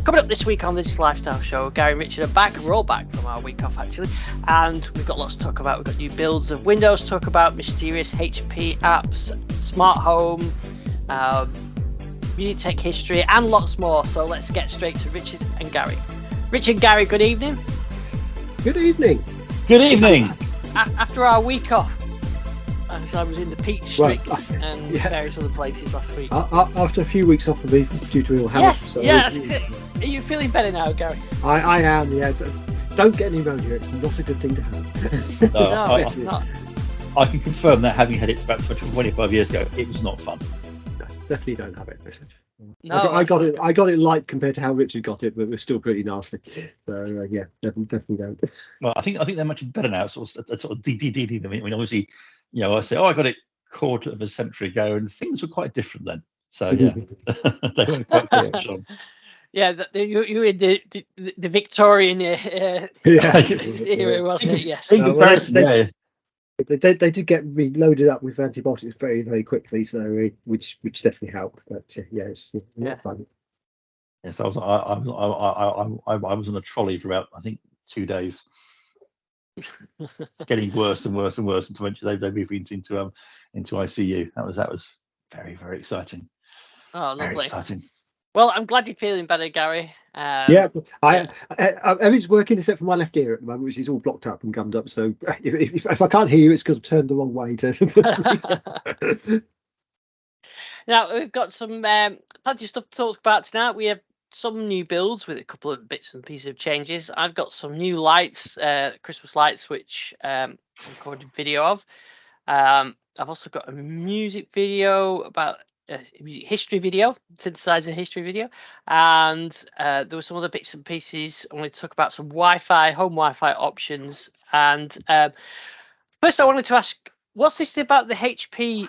Coming up this week on this Lifestyle Show, Gary and Richard are back. We're all back from our week off, actually. And we've got lots to talk about. We've got new builds of Windows to talk about, mysterious HP apps, smart home, music tech history, and lots more. So let's get straight to Richard and Gary. Richard and Gary, good evening. Good evening. Good evening. After our week off, I was in the Peak District and various other places last week. After a few weeks off of me due to ill health. Yes, so yes. Are you feeling better now, Gary? I am, yeah. Don't get pneumonia. It's not a good thing to have. No, it's not. I can confirm that, having had it about 25 years ago, it was not fun. No, definitely don't have it, Richard. No, I got it light compared to how Richard got it, but we're still pretty nasty. So yeah, definitely don't. Well, I think they're much better now. Sort of DDD. I mean, obviously, I say, I got it quarter of a century ago, and things were quite different then. So yeah, they weren't quite so strong. Yeah, you in the Victorian era, wasn't it? Yes. In comparison, They did get reloaded up with antibiotics very, very quickly, so which definitely helped. But it's not fun. Yes, I was on a trolley for about, I think, 2 days, getting worse and worse and worse until eventually they moved into ICU. That was very, very exciting. Oh, lovely. Very exciting. Well, I'm glad you're feeling better, Gary. Everything's working except for my left ear at the moment, which is all blocked up and gummed up. So if I can't hear you, it's because I've turned the wrong way to. Now we've got some plenty of stuff to talk about tonight. We have some new builds with a couple of bits and pieces of changes. I've got some new lights, Christmas lights, which I recorded video of. I've also got a music video about. Music history video, synthesizer history video, and there were some other bits and pieces. I wanted to talk about some Wi-Fi, home Wi-Fi options. And first, I wanted to ask, what's this about the HP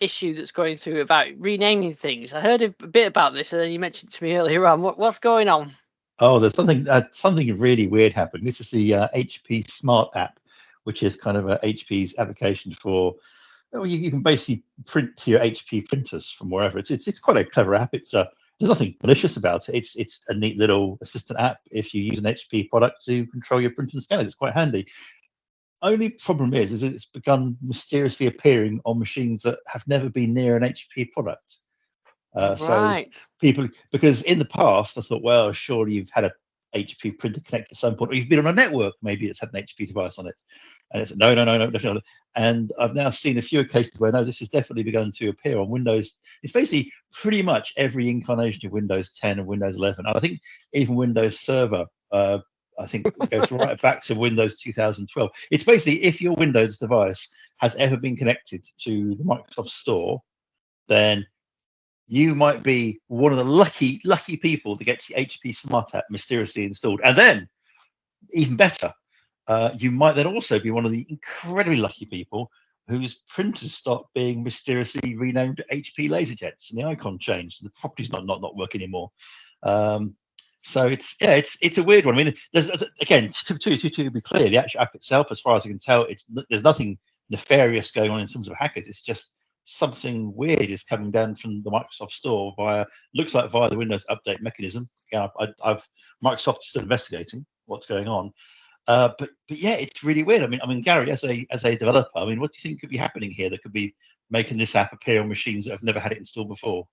issue that's going through about renaming things? I heard a bit about this, and then you mentioned it to me earlier on. What's going on? Oh, there's something really weird happened. This is the HP Smart app, which is kind of a HP's application for. Well, you can basically print to your HP printers from wherever. It's quite a clever app. There's nothing malicious about it. It's a neat little assistant app if you use an HP product to control your printer and scanner. It's quite handy. Only problem is it's begun mysteriously appearing on machines that have never been near an HP product. Right. So people, because in the past I thought, well, surely you've had a HP printer connected at some point, or you've been on a network maybe that's had an HP device on it. And it's no. And I've now seen a few occasions where no, this has definitely begun to appear on Windows. It's basically pretty much every incarnation of Windows 10 and Windows 11. And I think even Windows Server, I think it goes right back to Windows 2012. It's basically if your Windows device has ever been connected to the Microsoft Store, then you might be one of the lucky people that gets the HP Smart app mysteriously installed. And then, even better, you might then also be one of the incredibly lucky people whose printers start being mysteriously renamed HP LaserJets and the icon changed. The property's not working anymore. So it's a weird one. I mean, there's again to be clear, the actual app itself, as far as I can tell, there's nothing nefarious going on in terms of hackers. It's just something weird is coming down from the Microsoft Store via the Windows Update mechanism. Microsoft is still investigating what's going on. But yeah, it's really weird. I mean, Gary, as a developer, what do you think could be happening here that could be making this app appear on machines that have never had it installed before?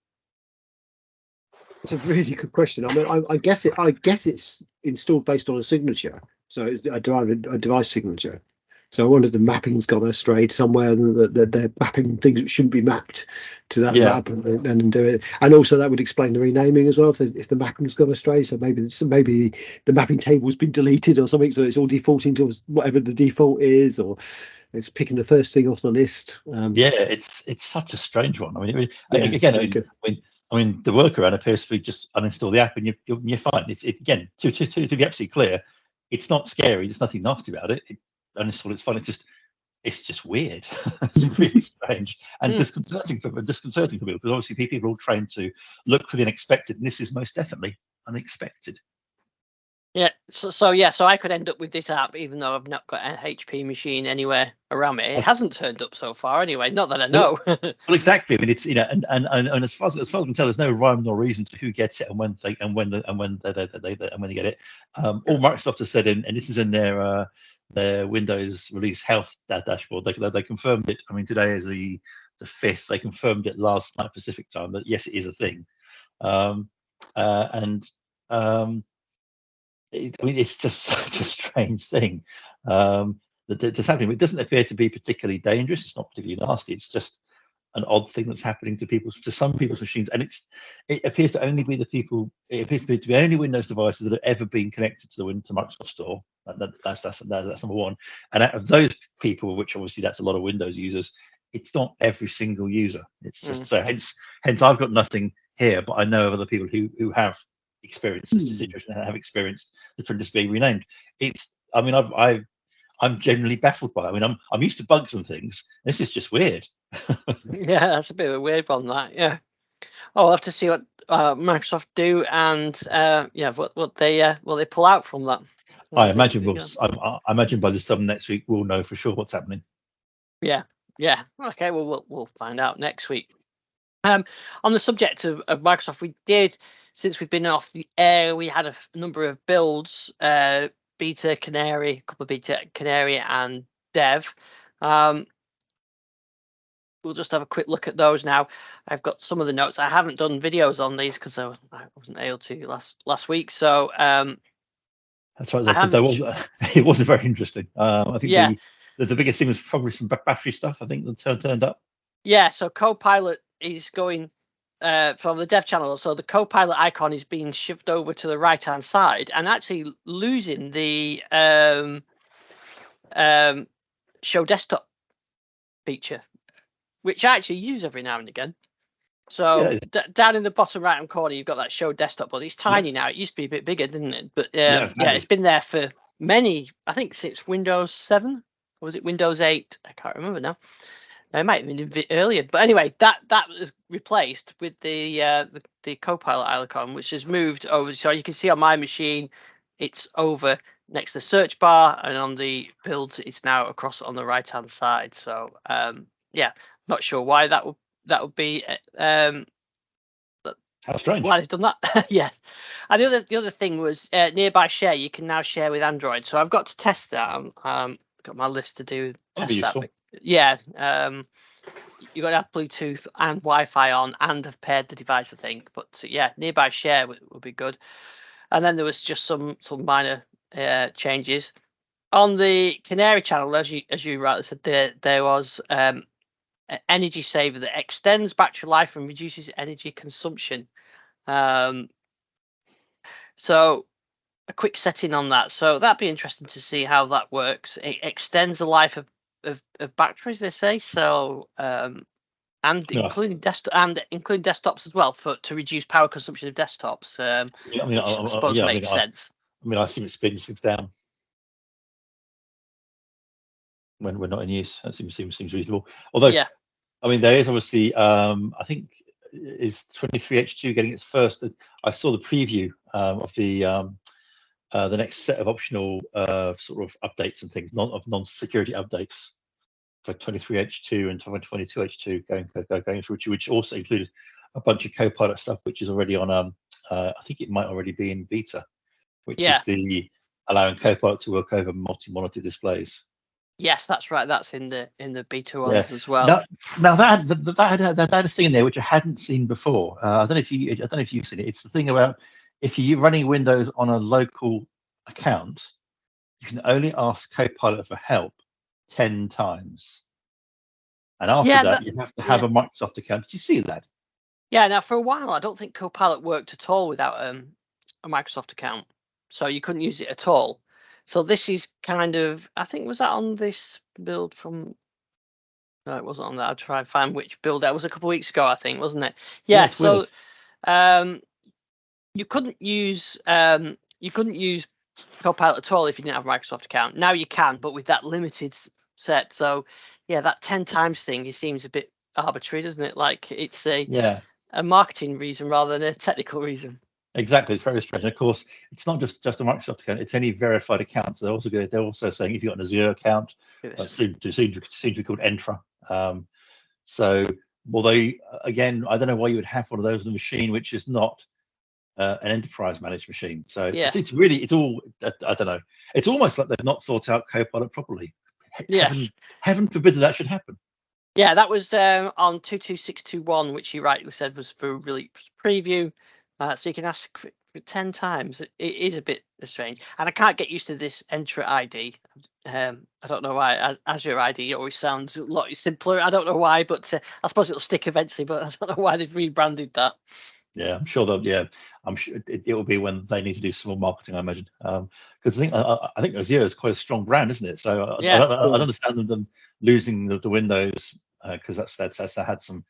It's a really good question. I mean, I guess it's installed based on a signature, so a device signature. So I wonder if the mapping's gone astray somewhere, that they're mapping things that shouldn't be mapped to that map and do it. And also that would explain the renaming as well, if the mapping's gone astray. So maybe the mapping table's been deleted or something, so it's all defaulting to whatever the default is, or it's picking the first thing off the list. It's such a strange one. I mean, the workaround appears to be just uninstall the app and you're fine. Again, to be absolutely clear, it's not scary. There's nothing nasty about it. Uninstall it's fun. It's just weird. It's really strange and disconcerting for people, because obviously people are all trained to look for the unexpected, and this is most definitely unexpected. Yeah, so I could end up with this app even though I've not got an HP machine anywhere around me. It hasn't turned up so far anyway, not that I know. Well, exactly. I mean, it's and as far as I can tell, there's no rhyme nor reason to who gets it and when they when they get it. All Microsoft has said, and this is in their Windows release health dashboard. They confirmed it. I mean, today is the 5th. They confirmed it last night Pacific time that yes, it is a thing. I mean, it's just such a strange thing that's happening. It doesn't appear to be particularly dangerous. It's not particularly nasty. It's just an odd thing that's happening to some people's machines, and it appears to only be the people. It appears to be only Windows devices that have ever been connected to Microsoft Store. That's number one. And out of those people, which obviously that's a lot of Windows users, it's not every single user. It's just so hence I've got nothing here, but I know of other people who have experienced this situation and have experienced the printers being renamed. I mean, I'm generally baffled by it. I mean, I'm used to bugs and things. This is just weird. Yeah, that's a bit of a weird one, that. Yeah. Oh, we'll have to see what Microsoft do and what they pull out from that. I imagine I imagine by this time next week we'll know for sure what's happening. Yeah. Okay. Well, we'll find out next week. On the subject of Microsoft, we did, since we've been off the air, we had a number of builds, beta, Canary, a couple of beta, Canary and dev. We'll just have a quick look at those now. I've got some of the notes. I haven't done videos on these because I wasn't able to last week. So that's right. It wasn't very interesting. I think the biggest thing was probably some battery stuff. I think that turned up. Yeah. So Copilot is going from the dev channel. So the Copilot icon is being shifted over to the right hand side and actually losing the show desktop feature, which I actually use every now and again. So down in the bottom right hand corner, you've got that show desktop, but it's tiny now. It used to be a bit bigger, didn't it? But it's been there for I think since Windows 7, or was it Windows 8? I can't remember now. It might have been a bit earlier, but anyway, that was replaced with the Copilot icon, which has moved over. So you can see on my machine, it's over next to the search bar, and on the builds, it's now across on the right hand side. So not sure why that would be. How strange! Why they've done that? Yes. And the other thing was nearby share. You can now share with Android. So I've got to test that. Got my list to do. Test that. Yeah. You got to have Bluetooth and Wi-Fi on, and have paired the device, I think. But nearby share would be good. And then there was just some minor changes on the Canary channel, as you rightly said. There was energy saver that extends battery life and reduces energy consumption. So a quick setting on that. So that'd be interesting to see how that works. It extends the life of batteries, they say. So including desktops as well, to reduce power consumption of desktops. I suppose makes sense. I assume it spins things down when we're not in use. That seems reasonable. Although, I mean, there is obviously, I think, is 23H2 getting its first. I saw the preview of the next set of optional sort of updates and things, non-security updates for 23H2 and 22H2 going through, which also included a bunch of Copilot stuff, which is already on. I think it might already be in beta, which is the allowing Copilot to work over multi-monitor displays. Yes, that's right. That's in the beta ones as well. Now that had a thing in there which I hadn't seen before. I don't know if you've seen it. It's the thing about if you're running Windows on a local account, you can only ask Copilot for help 10 times, and after that you have to have a Microsoft account. Did you see that? Yeah. Now for a while, I don't think Copilot worked at all without a Microsoft account, so you couldn't use it at all. So this is kind of, I think, was that on this build from? No, it wasn't on that. I'll try and find which build that was a couple of weeks ago, I think, wasn't it? Yeah. So, you couldn't use Copilot at all if you didn't have a Microsoft account. Now you can, but with that limited set. So, that 10 times thing, it seems a bit arbitrary, doesn't it? Like it's a marketing reason rather than a technical reason. Exactly, it's very strange. And of course, it's not just a Microsoft account; it's any verified account. So they're also saying if you've got an Azure account, soon to be called Entra. So, although again, I don't know why you would have one of those on a machine which is not an enterprise managed machine. So it's really all I don't know. It's almost like they've not thought out Copilot properly. Yes. Heaven forbid that should happen. Yeah, that was on 22621, which you rightly said was for release preview. So you can ask for 10 times. It is a bit strange. And I can't get used to this Entra ID. I don't know why. Azure ID always sounds a lot simpler. I don't know why, but I suppose it'll stick eventually. But I don't know why they've rebranded that. Yeah, I'm sure they'll. Yeah, I'm sure it will be when they need to do some more marketing, I imagine. Because I think Azure is quite a strong brand, isn't it? So I don't understand them losing the Windows because that's had some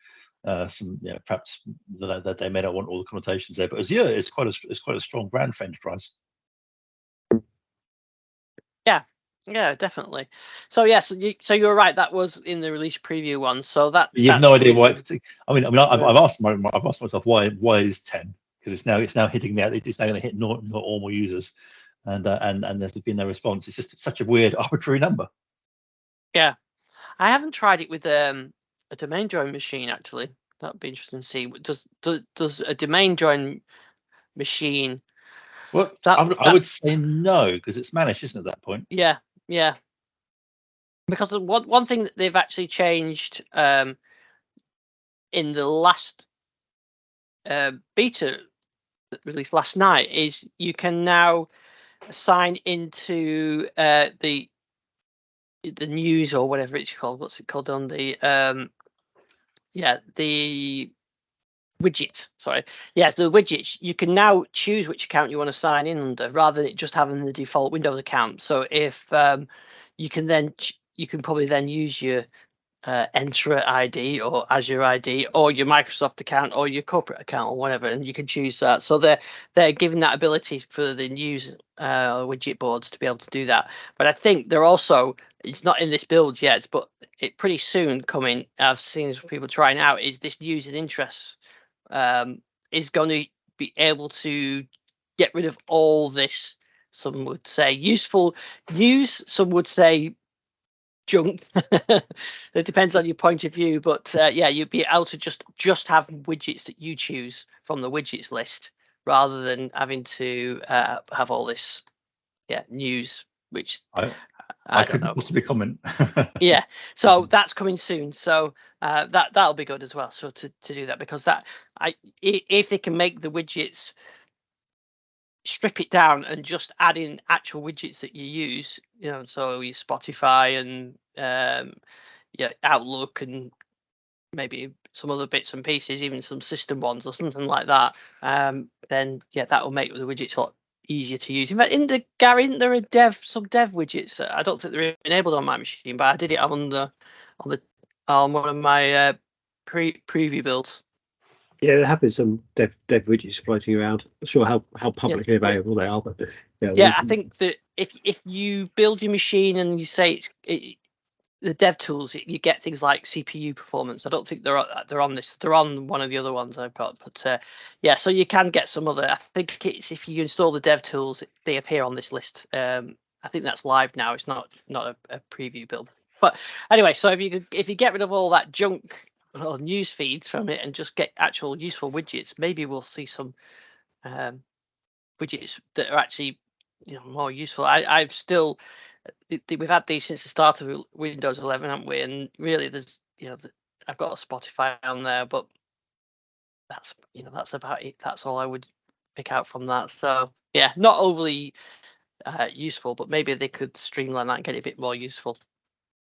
perhaps that they may not want all the connotations there. But Azure is quite a strong brand for enterprise. Yeah, definitely. So so you're right. That was in the release preview one. So that you have no idea why it's. I've asked myself why it is 10 because it's now hitting that. It's now going to hit not normal users, and there's been no response. It's just such a weird arbitrary number. Yeah, I haven't tried it with a domain join machine actually. That'd be interesting to see. Does a domain join machine? Well, I would say no because it's managed, isn't it, at that point? Yeah. Because one thing that they've actually changed in the last beta released last night is you can now sign into the news or whatever it's called. What's it called on the the widgets. Sorry, the widgets. You can now choose which account you want to sign in under, rather than it just having the default Windows account. So if you can probably then use your Entra ID or Azure ID or your Microsoft account or your corporate account or whatever, and you can choose that. So they're giving that ability for the news widget boards to be able to do that. But I think they're also, it's not in this build yet, but it pretty soon coming. I've seen people trying out is this news and interest is going to be able to get rid of all this. Some would say useful news. Some would say junk. It depends on your point of view, but you'd be able to just have widgets that you choose from the widgets list rather than having to have all this news, which I don't know. Possibly comment. Yeah, so that's coming soon. So that'll be good as well. So to do that, because if they can make the widgets, strip it down and just add in actual widgets that you use, so your Spotify and Outlook and maybe some other bits and pieces, even some system ones or something like that, then that will make the widgets a lot easier to use. In fact, Gary, isn't there some dev widgets? I don't think they're enabled on my machine, but I did it on one of my preview builds. Yeah, there have been some dev widgets floating around. Not sure how publicly available they are, but I think that if you build your machine and you say the dev tools, you get things like CPU performance. I don't think they're on this. They're on one of the other ones I've got, but so you can get some other. I think it's if you install the dev tools, they appear on this list. I think that's live now. It's not a preview build. But anyway, so if you get rid of all that junk or news feeds from it and just get actual useful widgets, maybe we'll see some widgets that are actually more useful. I've still. We've had these since the start of Windows 11, haven't we? And really, there's I've got a Spotify on there, but that's about it. That's all I would pick out from that. So not overly useful, but maybe they could streamline that and get it a bit more useful.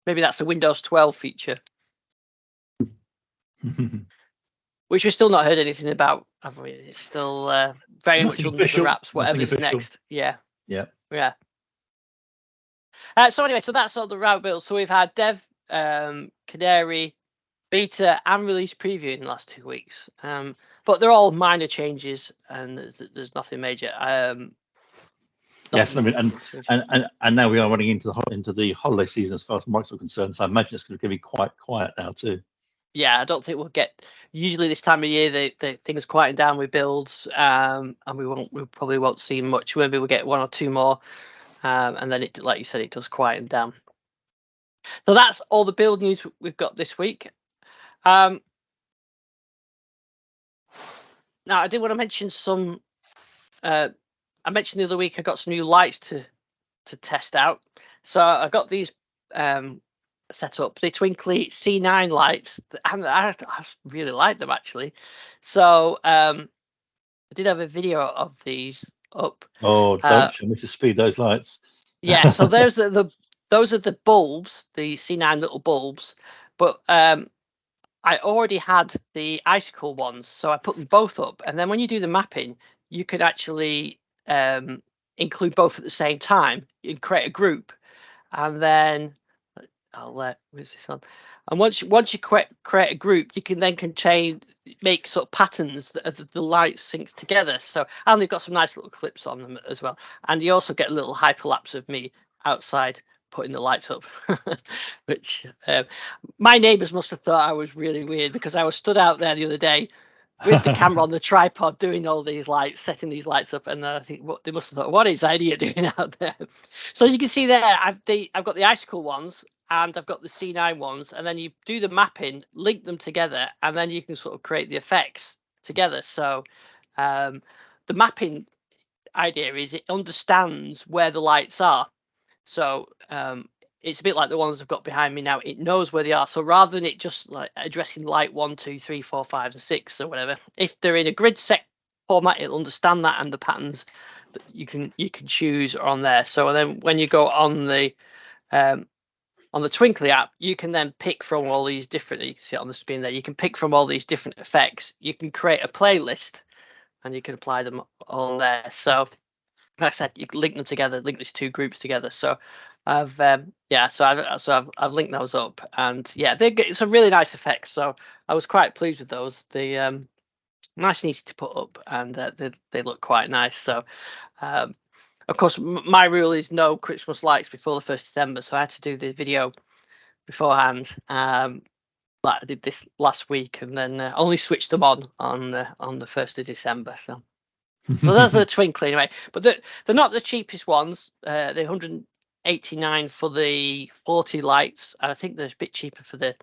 Maybe that's a Windows 12 feature, which we've still not heard anything about, have we? It's still very much under the wraps. Whatever's next, yeah. So anyway, so that's all the route build. So we've had dev, Canary, beta, and release preview in the last 2 weeks. But they're all minor changes, and there's nothing major. Yes, I mean, and now we are running into the holiday season as far as Microsoft is concerned. So I imagine it's going to be quite quiet now too. yeah, I don't think we'll get. Usually this time of year, the things quieten down with builds, and we probably won't see much. Maybe we'll get one or two more, and then it, like you said, it does quieten down. So that's all the build news we've got this week. Now I did want to mention some. I mentioned the other week I got some new lights to test out. So I got these set up, the twinkly C9 lights, and I really like them actually. So I did have a video of these up. Oh, don't show me to speed those lights. Yeah, so there's those are the bulbs, the C9 little bulbs, but I already had the icicle ones, so I put them both up, and then when you do the mapping, you could actually include both at the same time and create a group, and then where's this on? And once you create a group, you can then make sort of patterns that the lights sync together. So, and they've got some nice little clips on them as well, and you also get a little hyperlapse of me outside putting the lights up, which my neighbours must have thought I was really weird, because I was stood out there the other day with the camera on the tripod doing all these lights, setting these lights up, and I think they must have thought, what is Idea doing out there? So you can see there, I've got the icicle ones and I've got the C9 ones, and then you do the mapping, link them together, and then you can sort of create the effects together. So the mapping idea is it understands where the lights are. So it's a bit like the ones I've got behind me now. It knows where they are. So rather than it just like addressing light 1, 2, 3, 4, 5, and 6 or whatever, if they're in a grid set format, it'll understand that, and the patterns that you can choose are on there. So then when you go on the Twinkly app, you can then pick from all these different. You can see it on the screen there. You can pick from all these different effects. You can create a playlist, and you can apply them on there. So like I said, you can link them together, link these two groups together. So I've I've linked those up, and yeah, they get some really nice effects. So I was quite pleased with those. They nice and easy to put up, and they look quite nice. So of course, my rule is no Christmas lights before the 1st December, so I had to do the video beforehand. Like I did this last week, and then only switched them on the 1st of December. So those are the twinkly anyway, but they're not the cheapest ones. They're 189 for the 40 lights, and I think they're a bit cheaper for the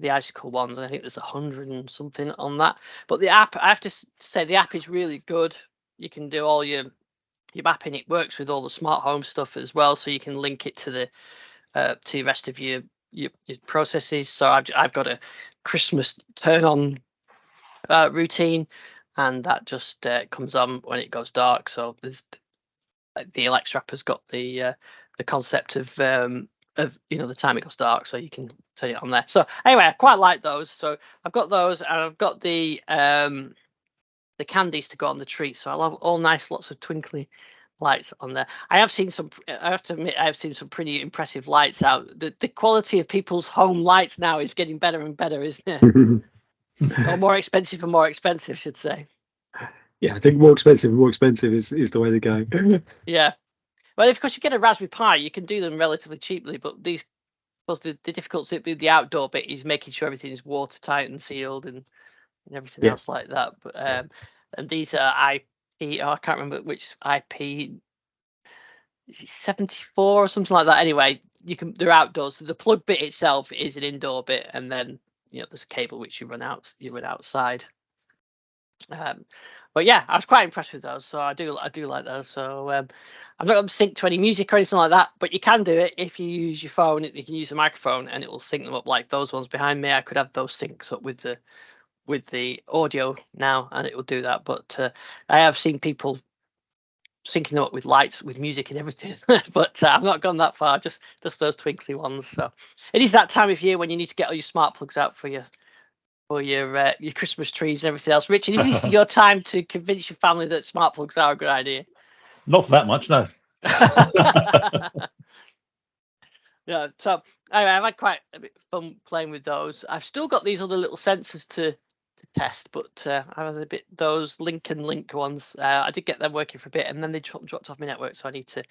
icicle ones. I think there's 100 and something on that. But the app, I have to say, the app is really good. You can do all your mapping. It works with all the smart home stuff as well, so you can link it to the rest of your processes. So I've got a Christmas turn on routine, and that just comes on when it goes dark. So there's the Alexa app has got the concept of the time it goes dark, so you can turn it on there. So anyway, I quite like those. So I've got those, and I've got the candies to go on the tree. So I'll have all nice, lots of twinkly lights on there. I have seen some. I have to admit, I have seen some pretty impressive lights out. The quality of people's home lights now is getting better and better, isn't it? Or more expensive and more expensive, should say. Yeah, I think more expensive and more expensive is the way to go. Yeah. Well, of course, you get a Raspberry Pi, you can do them relatively cheaply, but these, of course, the difficulty with the outdoor bit is making sure everything is watertight and sealed and everything else like that. But and these are IP. I can't remember which IP. Is it 74 or something like that? Anyway, they're outdoors. So the plug bit itself is an indoor bit, and then there's a cable which you run outside. But yeah, I was quite impressed with those, so I do like those. So I'm not going to sync to any music or anything like that, but you can do it if you use your phone. You can use a microphone, and it will sync them up like those ones behind me. I could have those syncs up with the audio now, and it will do that. But I have seen people syncing them up with lights, with music and everything. But I've not gone that far. Just those twinkly ones. So it is that time of year when you need to get all your smart plugs out for your Christmas trees and everything else. Richard, is this your time to convince your family that smart plugs are a good idea? Not for that much, no. Yeah. So anyway, I've had quite a bit of fun playing with those. I've still got these other little sensors to test, but I was a bit those link ones. I did get them working for a bit, and then they dropped off my network, so I need to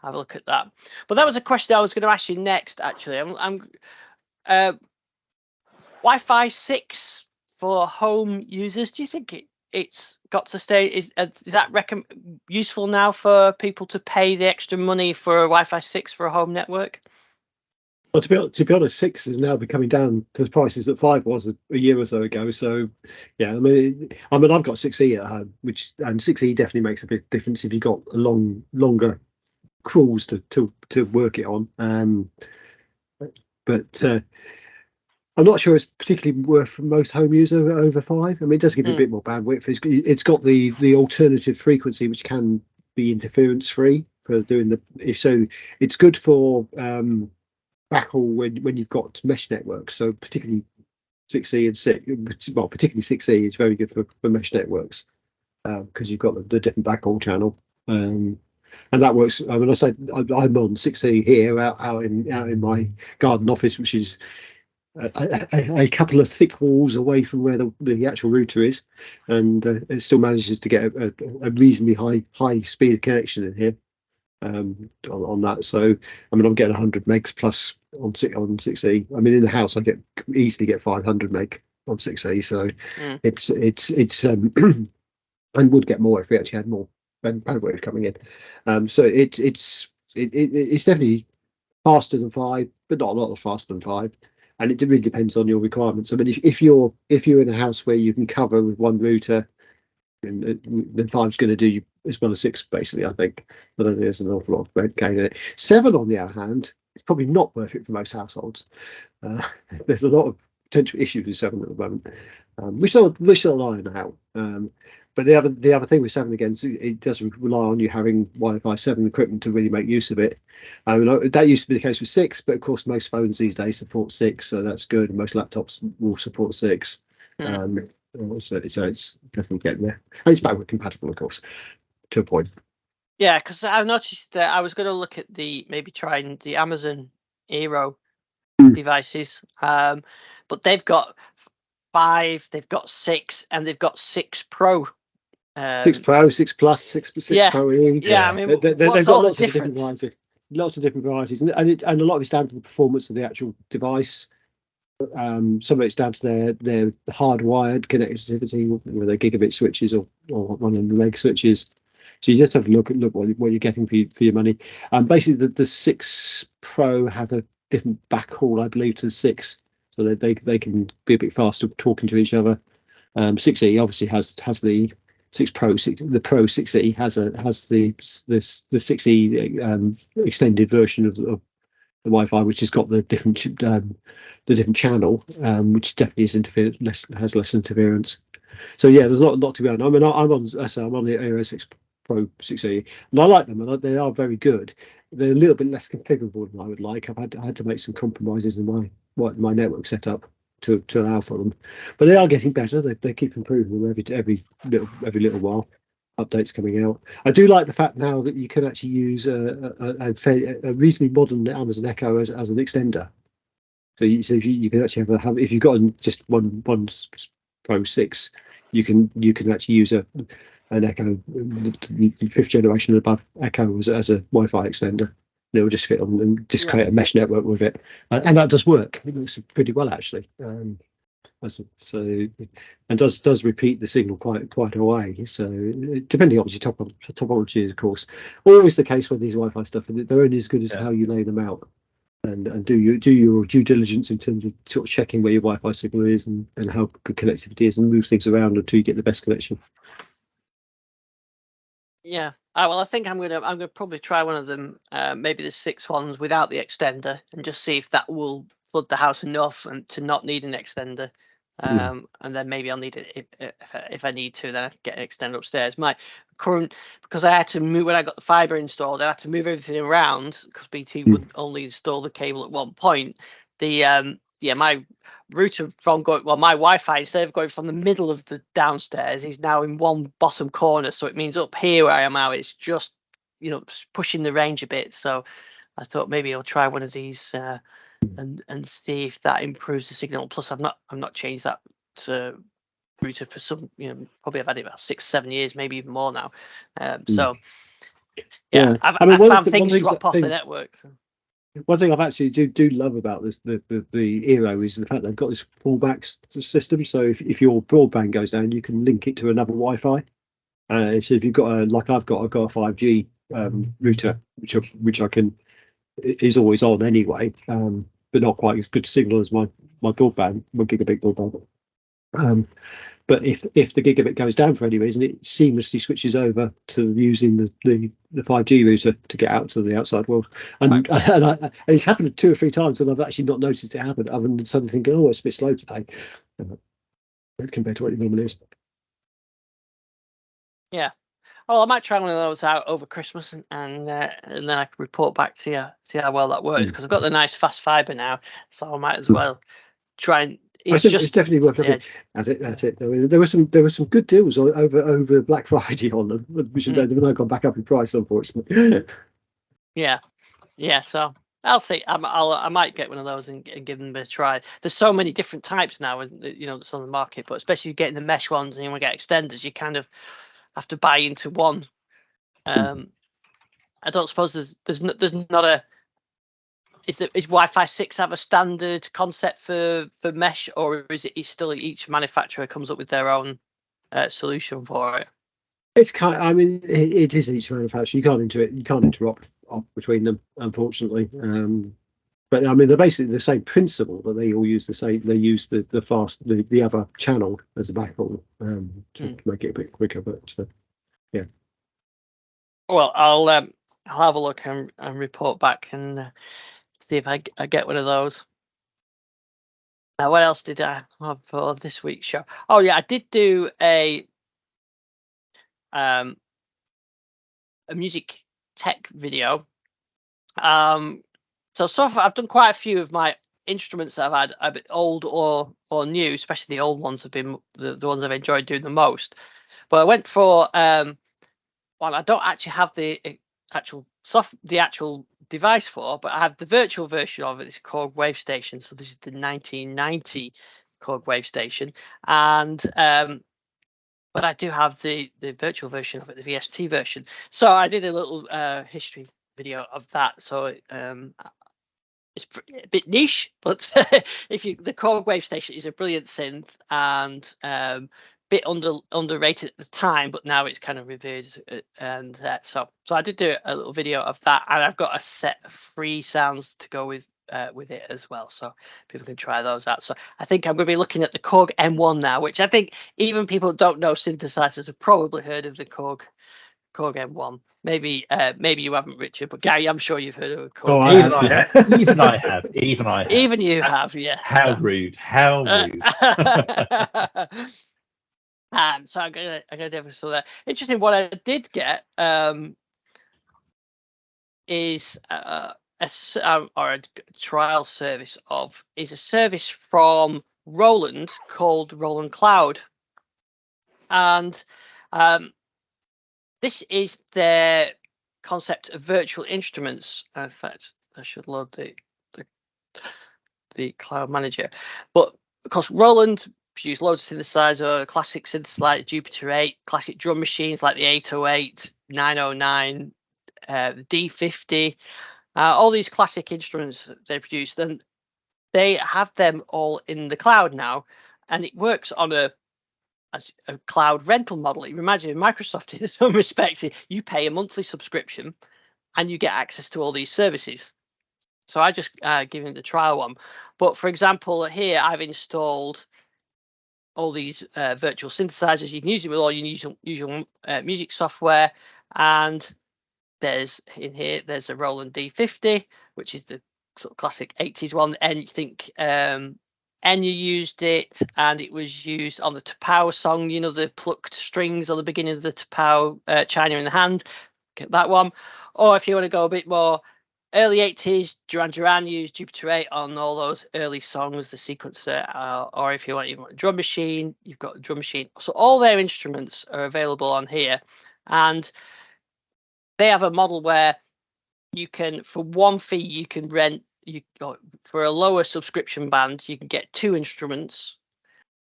have a look at that. But that was a question I was going to ask you next. Actually, Wi-Fi 6 for home users, do you think it's got to stay? Is that useful now for people to pay the extra money for a Wi-Fi 6 for a home network? Well, to be honest, 6 is now becoming down to the prices that 5 was a year or so ago. So, yeah, I mean, I've got 6E at home, and 6E definitely makes a big difference if you've got a longer crawls to work it on. But I'm not sure it's particularly worth for most home users over 5. I mean, it does give you a bit more bandwidth. It's got the alternative frequency, which can be interference free for doing so it's good for backhaul when you've got mesh networks. So particularly 6E and 6, well, particularly 6E is very good for mesh networks because you've got the different backhaul channel. And that works. I mean, I'm on 6E here out in my garden office, which is a couple of thick walls away from where the actual router is, and it still manages to get a reasonably high speed connection in here on that. So I mean, I'm getting 100 megs plus on 6E. I mean, in the house I easily get 500 meg on 6E. So it's and would get more if we actually had more bandwidth coming in. So it's definitely faster than 5, but not a lot faster than 5. And it really depends on your requirements. I mean, if you're in a house where you can cover with one router, then 5's going to do you as well as 6, basically. I think. I don't think there's an awful lot of gain in it. 7, on the other hand, it's probably not worth it for most households. There's a lot of potential issues with 7 at the moment, which they'll iron out. But the other thing with 7 again, it does rely on you having Wi-Fi 7 equipment to really make use of it. That used to be the case with 6, but of course most phones these days support 6, so that's good. Most laptops will support 6. So it's definitely getting there. And it's backward compatible, of course, to a point. Yeah, because I noticed that I was going to look at maybe trying the Amazon Aero devices, but they've got 5, they've got 6, and they've got 6 Pro. 6 Pro, 6 Plus, 6 Pro E. Yeah, I mean, they've got lots of different varieties. Lots of different varieties, and a lot of it's down to the performance of the actual device. Some of it's down to their hardwired connectivity, whether they're gigabit switches or 100 meg switches. So you just have to look what you're getting for your money. Basically, the 6 Pro have a different backhaul, I believe, to the 6, so they can be a bit faster talking to each other. 6E obviously has the 6 Pro, the Pro 6E has the 6E extended version of the Wi-Fi, which has got the different channel, which definitely has less interference. So yeah, there's not to be on. I mean, I'm on the Aero 6 Pro 6E, and I like them, and they are very good. They're a little bit less configurable than I would like. I had to make some compromises in my network setup to allow for them, but they are getting better. They keep improving them every little while. Updates coming out. I do like the fact now that you can actually use a reasonably modern Amazon Echo as an extender. So you can actually have if you've got just one Pro 6, you can actually use an Echo, the 5th generation and above Echo as a Wi-Fi extender. It will just fit on and just create a mesh network with it, and that does work. It works pretty well actually. So and does repeat the signal quite a way. So depending on what your topology is, of course, always the case with these Wi-Fi stuff. They're only as good as how you lay them out, and do your due diligence in terms of sort of checking where your Wi-Fi signal is and how good connectivity is, and move things around until you get the best connection. Yeah. Well, I think I'm gonna probably try one of them, maybe the 6 ones without the extender, and just see if that will flood the house enough and to not need an extender. And then maybe I'll need it if I need to. Then I can get an extender upstairs. My current, because I had to move when I got the fiber installed, I had to move everything around because BT would only install the cable at one point. My router my Wi-Fi, instead of going from the middle of the downstairs, is now in one bottom corner. So it means up here where I am now, it's just pushing the range a bit. So I thought maybe I'll try one of these and see if that improves the signal. Plus, I've not changed that to router for some, probably I've had it about 6-7 years, maybe even more now. So yeah, I found things drop off the network. One thing I've actually do love about this the Eero is the fact they've got this fallback system. So if your broadband goes down, you can link it to another Wi-Fi. So if you've got I've got a 5G router, which I can is always on anyway, but not quite as good signal as my broadband, 1 gigabit broadband. But if the gigabit goes down for any reason, it seamlessly switches over to using the 5G router to get out to the outside world. And, Right. and it's happened 2 or 3 times, and I've actually not noticed it happen, other than suddenly thinking, oh, it's a bit slow today, compared to what it normally is. Yeah. Well, I might try one of those out over Christmas, and then I can report back to you, see how well that works. Because I've got the nice fast fibre now, so I might as well try and. It's definitely worth looking at it. I mean, there were some good deals over Black Friday on them, which they've now gone back up in price, unfortunately. Yeah. So I'll see. I might get one of those and give them a try. There's so many different types now, that's on the market. But especially getting the mesh ones and you want to get extenders, you kind of have to buy into one. I don't suppose there's not a. Is Wi-Fi 6 have a standard concept for mesh, or is it still each manufacturer comes up with their own solution for it? It's I mean, it is each manufacturer. You can't interrupt between them, unfortunately. But I mean, they're basically the same principle, but they all use the same. They use the other channel as a backbone to make it a bit quicker. But yeah. Well, I'll have a look and report back and see if I get one of those. Now, what else did I have for this week's show? Oh yeah, I did do a music tech video. So far I've done quite a few of my instruments that I've had a bit old or new, especially the old ones have been the ones I've enjoyed doing the most. But I went for well, I don't actually have the actual device for, but I have the virtual version of it. It's called Wave Station. So this is the 1990 Korg Wave Station, and but I do have the virtual version of it, the VST version. So I did a little history video of that. So it's a bit niche, but the Korg Wave Station is a brilliant synth and bit underrated at the time, but now it's kind of revered. And so I did do a little video of that, and I've got a set of free sounds to go with it as well, so people can try those out. So I think I'm going to be looking at the Korg M1 now, which I think even people who don't know synthesizers have probably heard of the Korg M1. Maybe you haven't, Richard, but Gary, I'm sure you've heard of a Korg. Oh, Even I have. Even you have, yeah. How rude! How rude! So I'm gonna definitely saw that. Interesting. What I did get is a trial service is a service from Roland called Roland Cloud, and this is their concept of virtual instruments. In fact, I should load the Cloud Manager, but of course Roland use loads of synthesizer, classic synths like Jupiter 8, classic drum machines like the 808, 909, the D50, all these classic instruments they produce. Then they have them all in the cloud now, and it works on a cloud rental model. You imagine Microsoft, in some respects, you pay a monthly subscription and you get access to all these services. So I just given the trial one. But for example, here I've installed all these virtual synthesizers. You can use it with all your usual music software. And there's a Roland D50, which is the sort of classic 80s one. And you think Enya used it, and it was used on the T'Pau song, the plucked strings on the beginning of the T'Pau China in the Hand. Get that one. Or if you want to go a bit more early 80s, Duran Duran used Jupiter 8 on all those early songs, the sequencer. Or if you want a drum machine, you've got a drum machine. So all their instruments are available on here. And they have a model where you can, for one fee, you can rent, for a lower subscription band, you can get 2 instruments.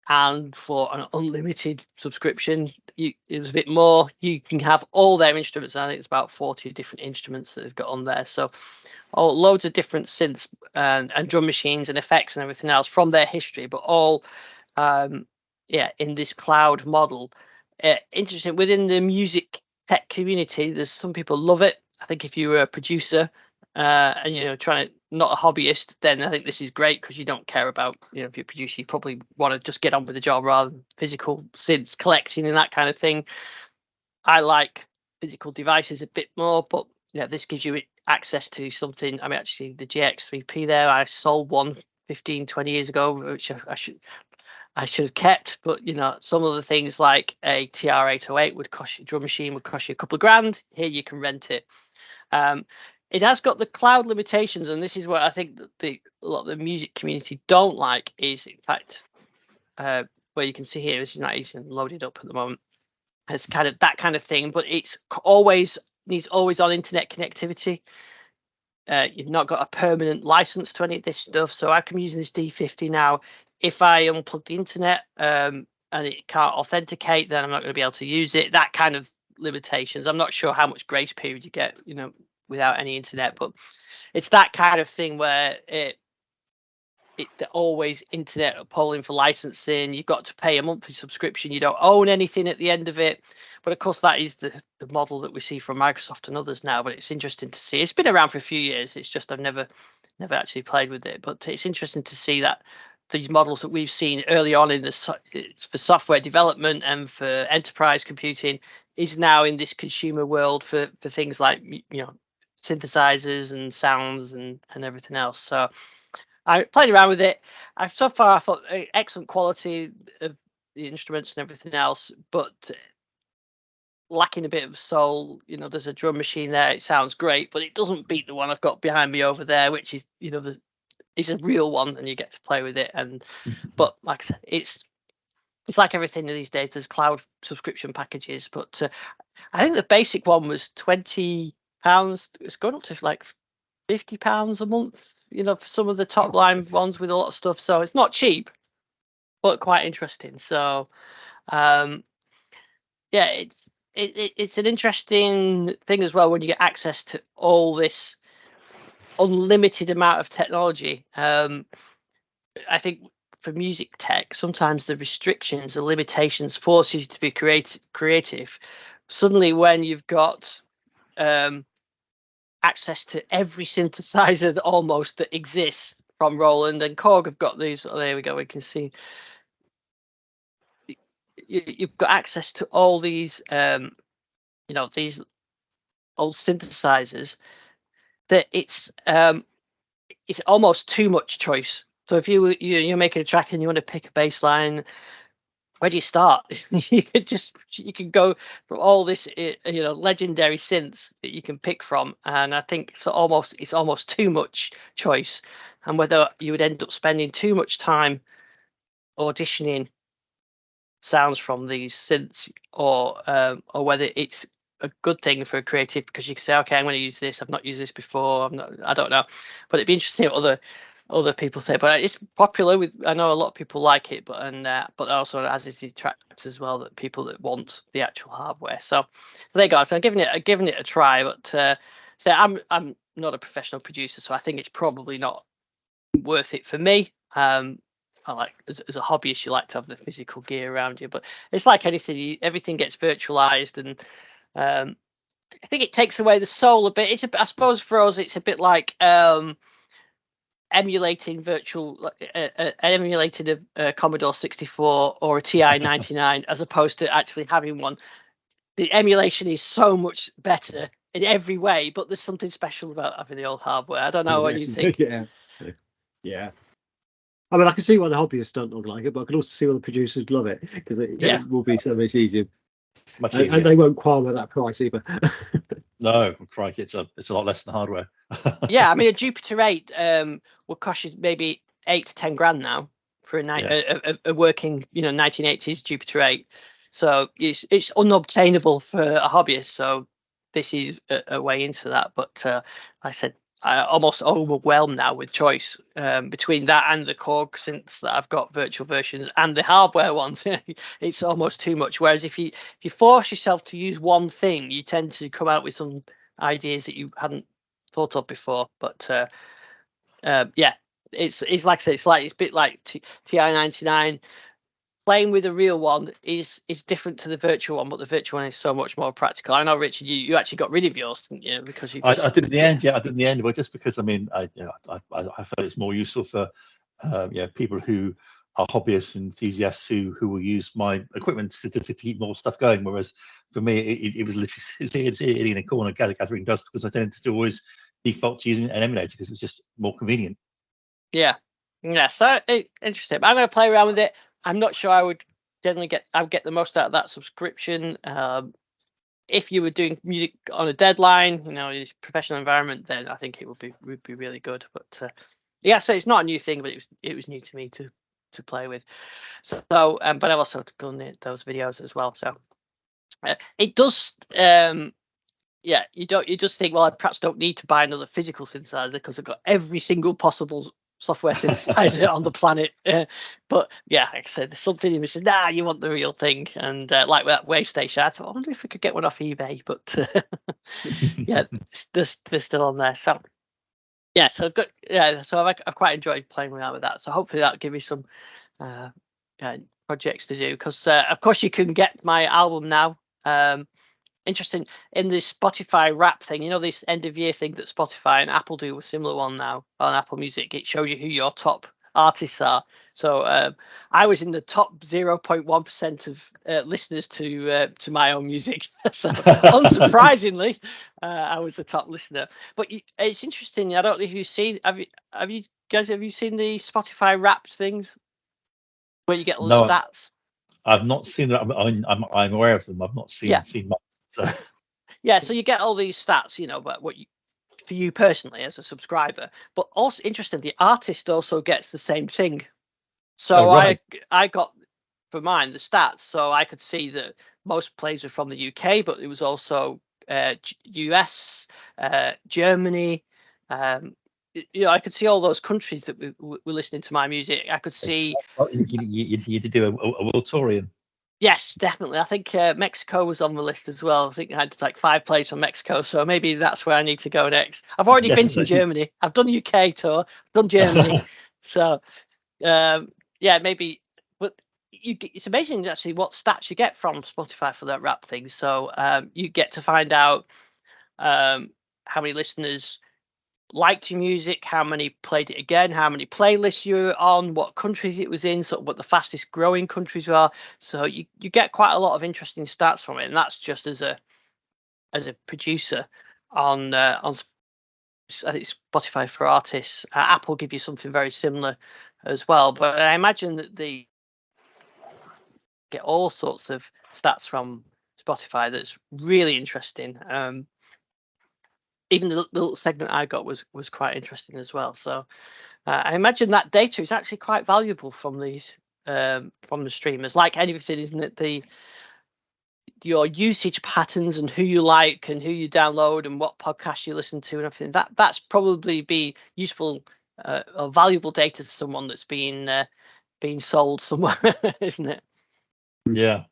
and for an unlimited subscription, it was a bit more. You can have all their instruments. I think it's about 40 different instruments that they've got on there. So, loads of different synths and drum machines and effects and everything else from their history, but all, in this cloud model. Interesting within the music tech community. There's some people love it. I think if you were a producer and trying to, not a hobbyist, then I think this is great because you don't care about, if you're a producer, you probably want to just get on with the job rather than physical synths collecting and that kind of thing. I like physical devices a bit more, but this gives you access to something. I mean, actually, the GX3P there, I sold one 15, 20 years ago, which I should have kept. But some of the things like a TR-808 would cost you, a drum machine would cost you a couple of grand. Here you can rent it. It has got the cloud limitations, and this is what I think that a lot of the music community don't like. Is in fact where you can see here, this is not easy and loaded up at the moment. It's kind of that kind of thing, but it's needs always on internet connectivity. You've not got a permanent license to any of this stuff, so I'm using this D50 now. If I unplug the internet and it can't authenticate, then I'm not going to be able to use it. That kind of limitations. I'm not sure how much grace period you get, without any internet, but it's that kind of thing where it always internet polling for licensing. You've got to pay a monthly subscription. You don't own anything at the end of it. But of course, that is the model that we see from Microsoft and others now. But it's interesting to see. It's been around for a few years. It's just I've never actually played with it. But it's interesting to see that these models that we've seen early on in for software development and for enterprise computing is now in this consumer world for things like synthesizers and sounds and everything else. So I played around with it. I thought excellent quality of the instruments and everything else, but lacking a bit of soul. There's a drum machine there. It sounds great, but it doesn't beat the one I've got behind me over there, which is it's a real one, and you get to play with it. But like I said, it's like everything these days. There's cloud subscription packages, but I think the basic one was £20. It's gone up to like £50 a month. For some of the top line ones with a lot of stuff. So it's not cheap, but quite interesting. So, it's an interesting thing as well when you get access to all this unlimited amount of technology. I think for music tech, sometimes the restrictions, the limitations force you to be creative. Suddenly, when you've got access to every synthesizer that exists from Roland and Korg have got these. Oh, there we go. We can see you've got access to all these, these old synthesizers. That it's almost too much choice. So if you're making a track and you want to pick a bass line, where do you start? you can go from all this legendary synths that you can pick from, and I think it's almost too much choice, and whether you would end up spending too much time auditioning sounds from these synths or whether it's a good thing for a creative, because you can say, okay, I'm going to use this. I've not used this before. I don't know, but it'd be interesting what other people say. But it's popular. I know a lot of people like it, but also has its detractors as well. That people that want the actual hardware. So there you go. So I'm giving it a try. But so I'm not a professional producer, so I think it's probably not worth it for me. I like as a hobbyist, you like to have the physical gear around you, but it's like anything. Everything gets virtualized, and I think it takes away the soul a bit. I suppose for us, it's a bit like emulating a Commodore 64 or a TI 99 as opposed to actually having one. The emulation is so much better in every way, but there's something special about having the old hardware. I don't know what you think. Yeah. I mean, I can see why the hobbyists don't look like it, but I can also see why the producers love it, because it will be so much easier. Much easier. And they won't qualm at that price either. No, crikey, it's a lot less than hardware. Yeah, I mean, a Jupiter 8 will cost you maybe 8 to 10 grand now for a working 1980s Jupiter 8. So it's unobtainable for a hobbyist. So this is a way into that. But like I said, almost overwhelmed now with choice between that and the Korg synths that I've got virtual versions and the hardware ones. It's almost too much. Whereas if you force yourself to use one thing, you tend to come out with some ideas that you hadn't thought of before. But yeah, it's like I say, it's a bit like TI-99. Playing with a real one is different to the virtual one, but the virtual one is so much more practical. I know, Richard, you actually got rid of yours, didn't you? Because you just, I did in the end, yeah, I did in the end, but just because I mean, I felt it's more useful for people who are hobbyists and enthusiasts who will use my equipment to keep more stuff going. Whereas for me, it was literally sitting in a corner gathering dust, because I tended to always default to using an emulator because it was just more convenient. Yeah. So interesting. I'm going to play around with it. I'm not sure I would generally get the most out of that subscription. If you were doing music on a deadline, this professional environment, then I think it would be really good. But yeah, so it's not a new thing, but it was new to me to play with. So but I've also done those videos as well. So it does. You just think, well, I perhaps don't need to buy another physical synthesizer because I've got every single possible software synthesizer on the planet. But yeah, like I said, there's something in me says, nah, you want the real thing. And like that Wave Station, I thought, I wonder if we could get one off eBay. But yeah, they're still on there. So yeah, so I've quite enjoyed playing around with that. So hopefully that'll give me some projects to do, because of course you can get my album now. Interesting, in this Spotify Wrap thing, this end of year thing that Spotify and Apple do, a similar one now on Apple Music. It shows you who your top artists are. So I was in the top 0.1% of listeners to my own music. So unsurprisingly, I was the top listener. But it's interesting. I don't know if you've seen. Have you seen the Spotify Wrapped things where you get all the stats? I've not seen that. I'm aware of them. I've not seen much. So. Yeah, so you get all these stats, but for you personally as a subscriber. But also interesting, the artist also gets the same thing. So I got for mine the stats, so I could see that most plays are from the UK, but it was also US, Germany. I could see all those countries that were listening to my music. I could see. You need to do a world touring. Yes, definitely. I think Mexico was on the list as well. I think I had like 5 plays from Mexico, so maybe that's where I need to go next. I've already been to Germany. I've done UK tour, done Germany. So, maybe. But it's amazing actually what stats you get from Spotify for that Wrap thing. So you get to find out how many listeners liked your music, how many played it again, how many playlists you were on, what countries it was in, sort of what the fastest growing countries are. So you get quite a lot of interesting stats from it, and that's just as a producer on I think Spotify for artists. Apple give you something very similar as well, but I imagine that they get all sorts of stats from Spotify that's really interesting. Even the little segment I got was quite interesting as well. So I imagine that data is actually quite valuable from these from the streamers. Like anything, isn't it? Your usage patterns and who you like and who you download and what podcasts you listen to and everything. That's probably be useful or valuable data to someone that's being sold somewhere, isn't it? Yeah.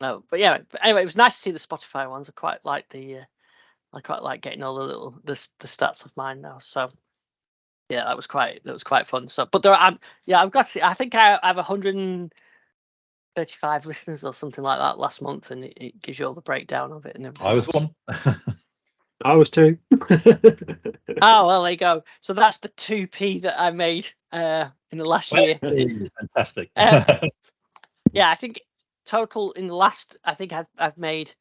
No, but yeah. But anyway, it was nice to see the Spotify ones. I quite like getting all the stats of mine now. So yeah, that was quite fun. So, but I've got to see. I think I have 135 listeners or something like that last month, and it gives you all the breakdown of it and everything. I was one. I was 2. Oh well, there you go. So that's the 2p that I made in the last year. Fantastic. Yeah, I think total in the last, I think I've made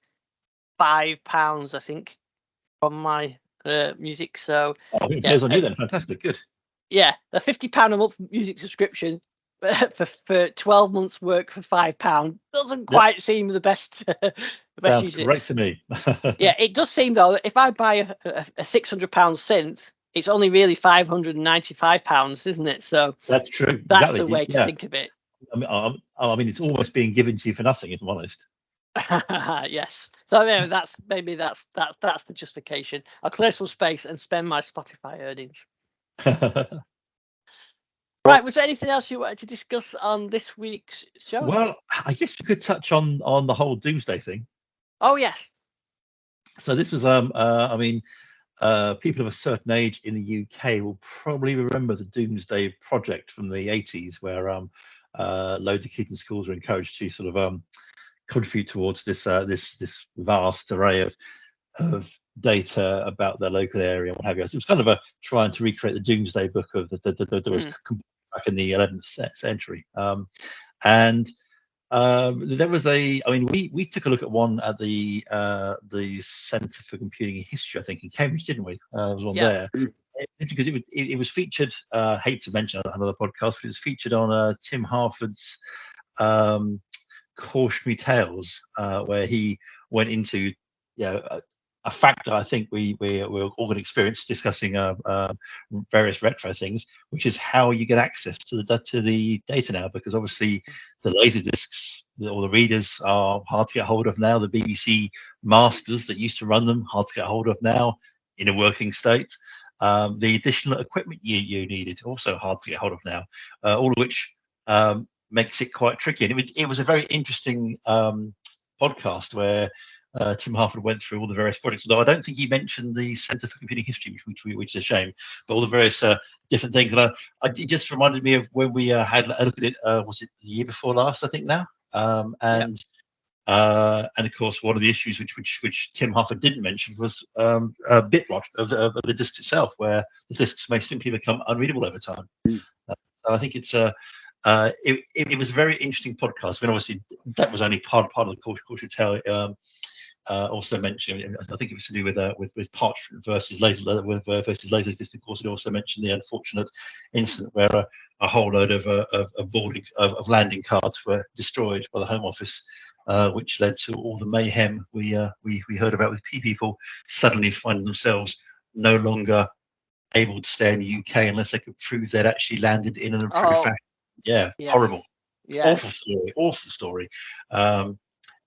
£5, I think, from my music. So I think it pays on you then. Fantastic, good. Yeah, a £50 a month music subscription for 12 months work for £5 doesn't quite seem the best. Sounds great to me. Yeah, it does seem though. If I buy a £600 synth, it's only really £595, isn't it? So that's true. That's the way to think of it. I mean, it's almost being given to you for nothing, if I'm honest. Yes. So anyway, that's the justification. I'll clear some space and spend my Spotify earnings. Right. Was there anything else you wanted to discuss on this week's show? Well, I guess we could touch on the whole doomsday thing. Oh yes. So this was people of a certain age in the UK will probably remember the Doomsday Project from the 80s, where loads of kids in schools were encouraged to sort of contribute towards this vast array of data about their local area and what have you. So it was kind of trying to recreate the Doomsday Book of that was back in the 11th century. And there was we took a look at one at the Centre for Computing and History, I think, in Cambridge, didn't we? There was one there. Because it was featured, hate to mention another podcast, but it was featured on Tim Harford's Cautionary Tales, where he went into a factor I think we're all going to experience discussing various retro things, which is how you get access to the data now, because obviously the laser discs or the readers are hard to get hold of now. The BBC masters that used to run them, hard to get hold of now in a working state. The additional equipment you needed, also hard to get hold of now, all of which makes it quite tricky. And it was a very interesting podcast where Tim Harford went through all the various projects, although I don't think he mentioned the Centre for Computing History, which is a shame, but all the various different things. And it just reminded me of when we had a look at it, was it the year before last, I think now? And of course, one of the issues which Tim Harford didn't mention was bit rot of the disk itself, where the disks may simply become unreadable over time. So I think it's it was a very interesting podcast. I mean, obviously, that was only part of the cautionary tale. Also mentioned, I think it was to do with parchment versus laser disc. Of course, it also mentioned the unfortunate incident where a whole load of landing cards were destroyed by the Home Office, which led to all the mayhem we heard about with people suddenly finding themselves no longer able to stay in the UK unless they could prove they'd actually landed in an approved fashion. Yeah, yes. Horrible. Yeah. Awful story.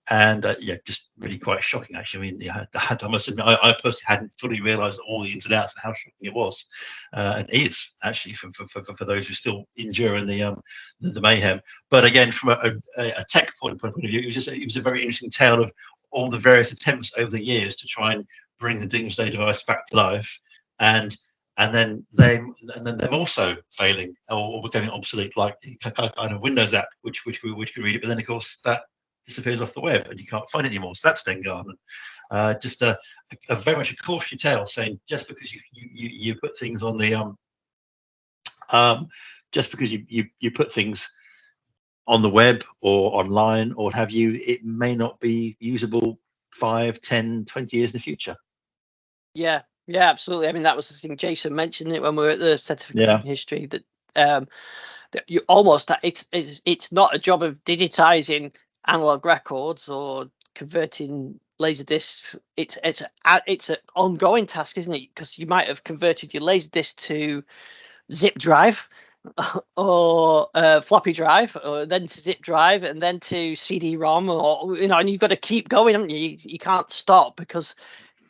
And just really quite shocking, actually. I mean, I must admit, I personally hadn't fully realised all the ins and outs and how shocking it was, and is actually for those who still endure in the mayhem. But again, from a tech point of view, it was a very interesting tale of all the various attempts over the years to try and bring the Doomsday device back to life, and then them also failing or becoming obsolete, like kind of Windows app, which could read it, but then of course that disappears off the web and you can't find it anymore. So that's then gone. Just a very much a cautionary tale, saying just because you put things on the just because you put things on the web or online or what have you, it may not be usable 5, 10, 20 years in the future. Yeah, absolutely. I mean, that was the thing Jason mentioned it when we were at the Centre for Computing History, that you almost it's not a job of digitizing analog records or converting laser discs. It's an ongoing task, isn't it? Because you might have converted your laser disc to zip drive or floppy drive, or then to zip drive, and then to CD-ROM, or and you've got to keep going, haven't you? You can't stop, because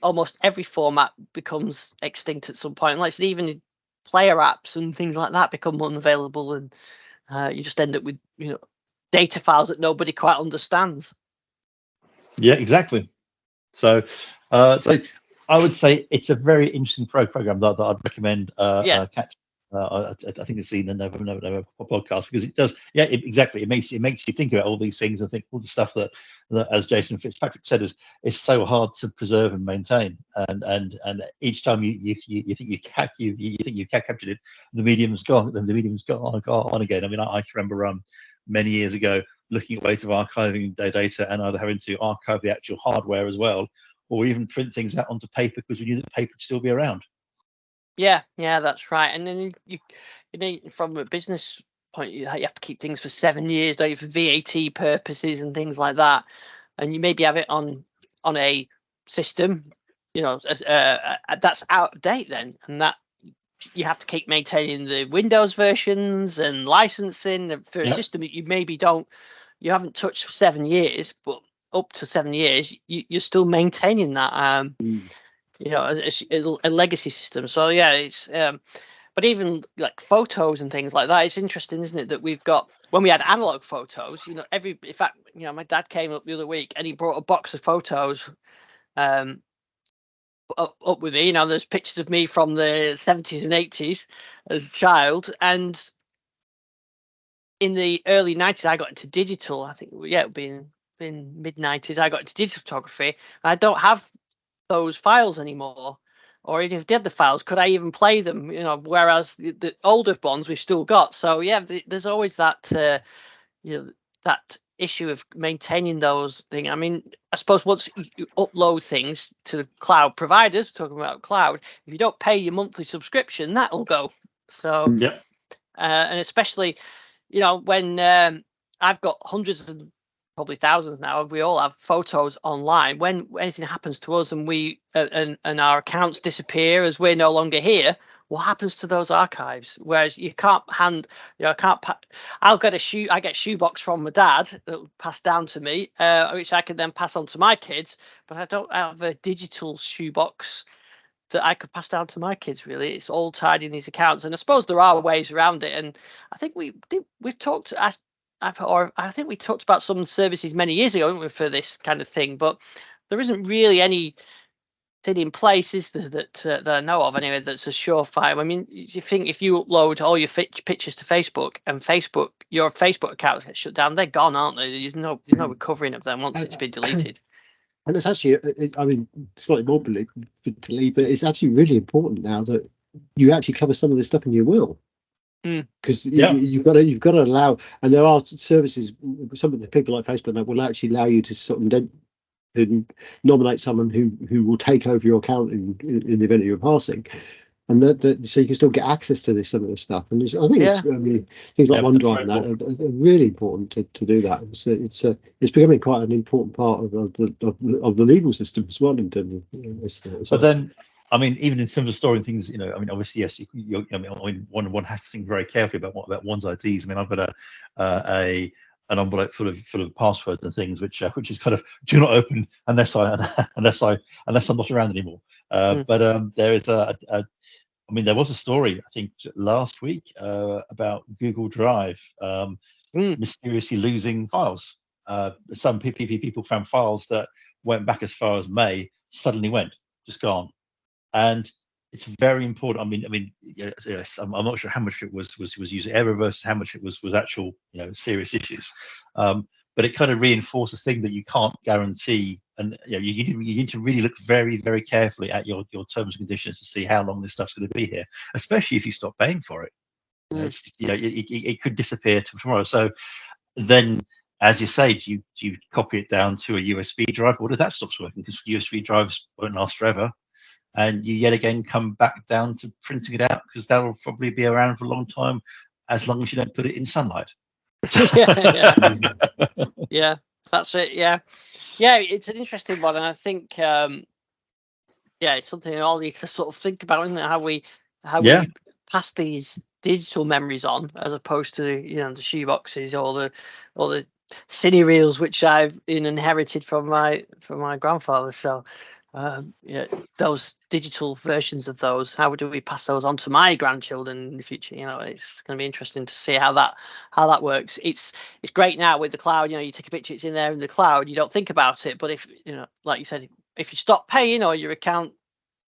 almost every format becomes extinct at some point. Like even player apps and things like that become unavailable, and you just end up with data files that nobody quite understands. Yeah, exactly. So I would say it's a very interesting program that I'd recommend catch. I think it's in the November podcast, because it does. Yeah, exactly. It makes you think about all these things. I think all the stuff that as Jason Fitzpatrick said, is so hard to preserve and maintain. And each time you think you captured it, the medium's gone. The medium's gone again. I mean, I can remember many years ago looking at ways of archiving data and either having to archive the actual hardware as well, or even print things out onto paper, because we knew that the paper would still be around. Yeah, that's right. And then you from a business point, you have to keep things for 7 years, don't you, for VAT purposes and things like that. And you maybe have it on a system, that's out of date then, and that you have to keep maintaining the Windows versions and licensing for a system that you haven't touched for 7 years, but up to 7 years, you're still maintaining that, a legacy system. So yeah, it's but even like photos and things like that, it's interesting, isn't it, that we've got, when we had analog photos, in fact, my dad came up the other week and he brought a box of photos up with me. There's pictures of me from the 70s and 80s as a child, and in the early 90s I got into digital. I think it would be in mid 90s I got into digital photography, and I don't have those files anymore, or even if I did the files, could I even play them? Whereas the older ones we've still got. So yeah, there's always that that issue of maintaining those things. I mean, I suppose once you upload things to the cloud providers, talking about cloud, if you don't pay your monthly subscription, that'll go. So yeah, and especially when I've got hundreds and probably thousands now, we all have photos online. When anything happens to us and we and our accounts disappear as we're no longer here, what happens to those archives? Whereas you can't I get shoebox from my dad that passed down to me, which I can then pass on to my kids, but I don't have a digital shoebox that I could pass down to my kids. Really, it's all tied in these accounts, and I suppose there are ways around it. And I think we've talked. I think we talked about some services many years ago, didn't we, for this kind of thing, but there isn't really anything in place, is there, that I know of anyway, that's a surefire. I mean, you think if you upload all your pictures to Facebook and your Facebook accounts get shut down, they're gone, aren't they? There's no recovering of them once it's been deleted. And it's actually, slightly morbidly, but it's actually really important now that you actually cover some of this stuff in your will. Because you've got to allow, and there are services, some of the people like Facebook that will actually allow you to sort of nominate someone who will take over your account in the event of your passing, and so you can still get access to some of this stuff. And I think things like OneDrive and that are really important to do that. It's becoming quite an important part of the legal system as well in terms of this. But then, I mean, even in terms of storing things, I mean, obviously, yes, one has to think very carefully about one's IDs. I mean, I've got an envelope full of passwords and things, which is kind of do not open unless I'm not around anymore. But there is there was a story, I think, last week about Google Drive mysteriously losing files. Some people found files that went back as far as May, suddenly just gone. And it's very important. I mean, yes, I'm not sure how much it was user error versus how much it was actual, serious issues. But it kind of reinforced the thing that you can't guarantee, and you need to really look very, very carefully at your terms and conditions to see how long this stuff's going to be here, especially if you stop paying for it. It could disappear tomorrow. So then, as you say, do you copy it down to a USB drive? What if that stops working? Because USB drives won't last forever. And you yet again come back down to printing it out, because that'll probably be around for a long time, as long as you don't put it in sunlight. Yeah, that's it. Yeah, it's an interesting one, and I think it's something we all need to sort of think about, isn't it? How we pass these digital memories on, as opposed to the shoeboxes or the cine reels which I've inherited from my grandfather. So those digital versions of those, how do we pass those on to my grandchildren in the future? It's going to be interesting to see how that works. It's great now with the cloud. You take a picture, it's in there in the cloud, you don't think about it. But if like you said, if you stop paying or your account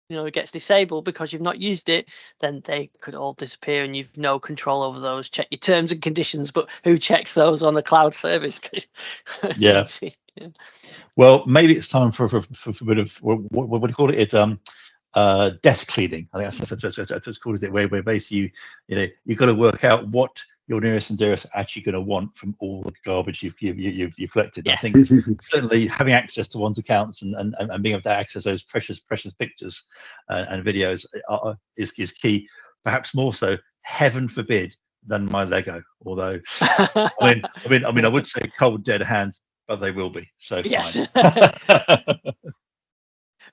it gets disabled because you've not used it, then they could all disappear and you've no control over those. Check your terms and conditions, but who checks those on the cloud service? Yeah. Well, maybe it's time for a bit of what do you call it? Desk cleaning. I think that's called it, where basically you've got to work out what your nearest and dearest are actually going to want from all the garbage you've collected. Yeah. I think certainly having access to one's accounts and being able to access those precious pictures and videos is key. Perhaps more so, heaven forbid, than my Lego. Although I would say cold dead hands, but they will be. So yes. Fine.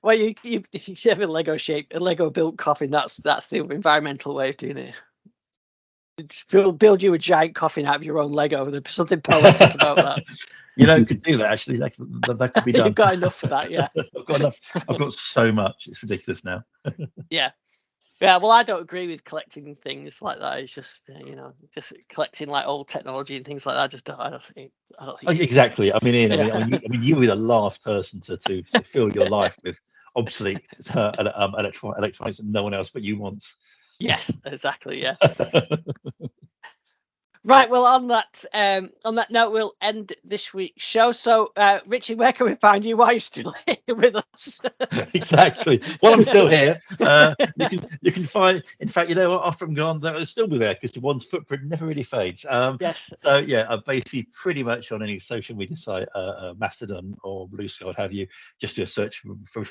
Well, if you have a Lego built coffin, that's the environmental way of doing it. build you a giant coffin out of your own Lego. There's something poetic about that. You could do that actually. That could be done. You've got enough for that, yeah. I've got enough. I've got so much. It's ridiculous now. Yeah. Yeah, well, I don't agree with collecting things like that. It's just, just collecting like old technology and things like that. I don't think. Exactly. I mean, Ian, you were the last person to fill your life with obsolete electronics that no one else but you wants. Yes, exactly. Yeah. Right. Well, on that note, we'll end this week's show. So, Richie, where can we find you while you're still here with us? Exactly. While I'm still here, you can find. In fact, you know what? After I'm gone, they'll still be there because the one's footprint never really fades. Yes. So yeah, I'm basically pretty much on any social media site, Mastodon or Blue Sky, what have you. Just do a search for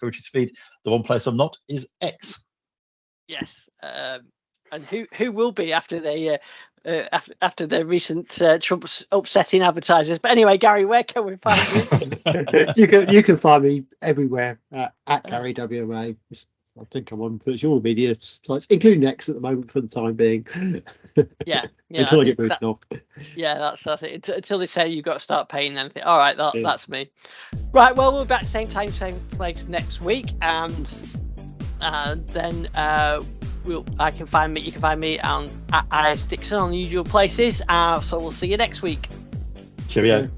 Richard Speed. The one place I'm not is X. Yes. And who will be after they after the recent Trump's upsetting advertisers? But anyway, Gary, where can we find you? You can find me everywhere at Gary WMA. I think I'm on virtually all media sites, including X at the moment for the time being. Yeah. Until I get moved off. Yeah, that's it. Until they say you've got to start paying anything. All right, that's me. Right. Well, we'll be back same time, same place next week, and then. You can find me at Iris Dixon on the usual places. So we'll see you next week. Cheerio.